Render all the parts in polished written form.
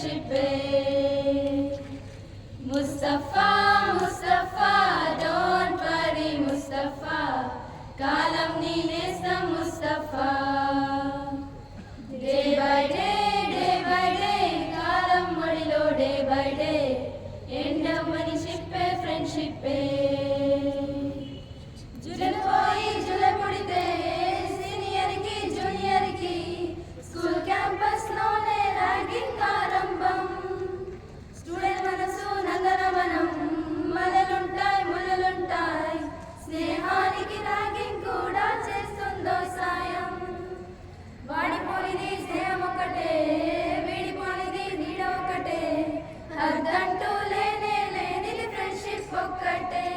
ఫ్రెండ్షిప్పే Mustafa Mustafa don't worry Mustafa కాలం నీ నేస్తం Mustafa day by day కాలం ఒడిలో డే బై డే ఎండమని చెప్పే ఫ్రెండ్షిప్పే జులపోయి జులపుడితే సీనియర్కి జూనియర్కి స్కూల్ క్యాంపస్ లోనే ర్యాగింగ్ ఆరంభం స్టూడెంట్ మనసు నందనవనం మలలుంటాయి ముళ్ళలుంటాయి స్నేహానికి ర్యాగింగ్ కూడా చేస్తుందో సాయం వాడిపోనిది స్నేహం ఒకటే వీడిపోనిది నీడ ఒకటే అర్ధంటూ లేనే లేనిది ఫ్రెండ్షిప్ ఒక్కటే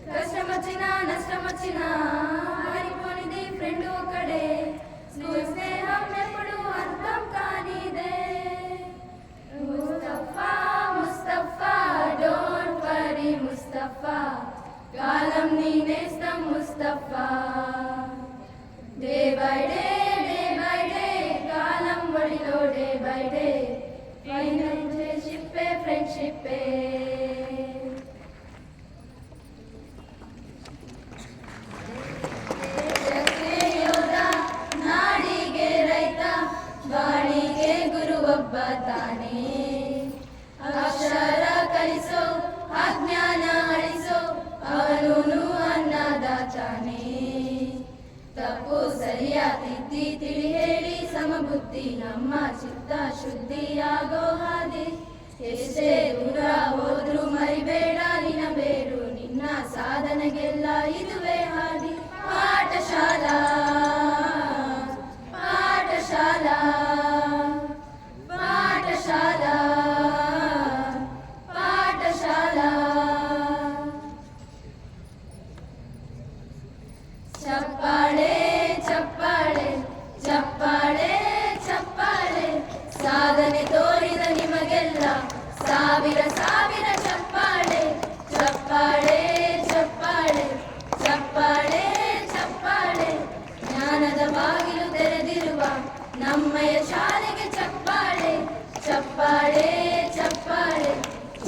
కష్టం వచ్చినా నష్టం వచ్చినా వాడిపోనిది ఫ్రెండ్ ఒకడే స్కూల్ స్నేహం ఎప్పుడు అర్థం కానిదే ముస్తఫా ముస్తఫా డోంట్ వరీ ముస్తఫా కాలం నీ నేస్తం ముస్తఫా డే బై డే కాలం ఒడిలో డే బై డే ఫైనల్ ఫ్రెండ్షిప్పే ఫ్రెండ్షిప్పే ನಾಡಿಗೆ ರೈತ ಬಾಳಿಗೆ ಗುರುವೊಬ್ಬ ತಾನೇ ಅಕ್ಷರ ಕಲಿಸೋ ಅಜ್ಞಾನ ಅಳಿಸೋ ಅವನು ಅನ್ನದಾತಾನೆ ತಪ್ಪು ಸರಿಯ ತಿದ್ದಿ ತಿಳಿ ಹೇಳಿ ಸಮಬುದ್ಧಿ ನಮ್ಮ ಚಿತ್ತ ಶುದ್ಧಿಯಾಗೋ ಹಾದಿ ಎಷ್ಟೇ ದೂರ ಹೋದ್ರು ಮರಿಬೇಡ ನಿನ್ನ ಬೇರು ನಿನ್ನ ಸಾಧನೆಗೆಲ್ಲ ಇದುವೇ ಹಾದಿ ಪಾಠಶಾಲಾ ಪಾಠಶಾಲಾ ಪಾಠಶಾಲಾ ಪಾಠಶಾಲಾ ಚಪ್ಪಾಳೆ ಚಪ್ಪಾಳೆ ಚಪ್ಪಾಳೆ ಚಪ್ಪಾಳೆ ಸಾಧನೆ ತೋರಿದ ನಿಮಗೆಲ್ಲ ಸಾವಿರ ಸಾವಿರ ಚಪ್ಪಾಳೆ ಚಪ್ಪಾಳೆ ಚಪ್ಪಾಳೆ ಚಪ್ಪಾಳೆ ಚಪ್ಪಾಳೆ ಜ್ಞಾನದ ಬಾಗಿಲು ತೆರೆದಿರುವ ನಮ್ಮಯ ಶಾಲೆಗೆ ಚಪ್ಪಾಳೆ ಚಪ್ಪಾಳೆ ಚಪ್ಪಾಳೆ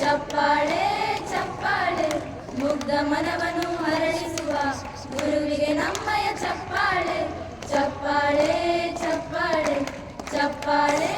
ಚಪ್ಪಾಳೆ ಚಪ್ಪಾಳೆ ಮುಗ್ಧ ಮನವನ್ನು ಹರಡಿಸುವ ಗುರುವಿಗೆ ನಮ್ಮಯ ಚಪ್ಪಾಳೆ ಚಪ್ಪಾಳೆ ಚಪ್ಪಾಳೆ ಚಪ್ಪಾಳೆ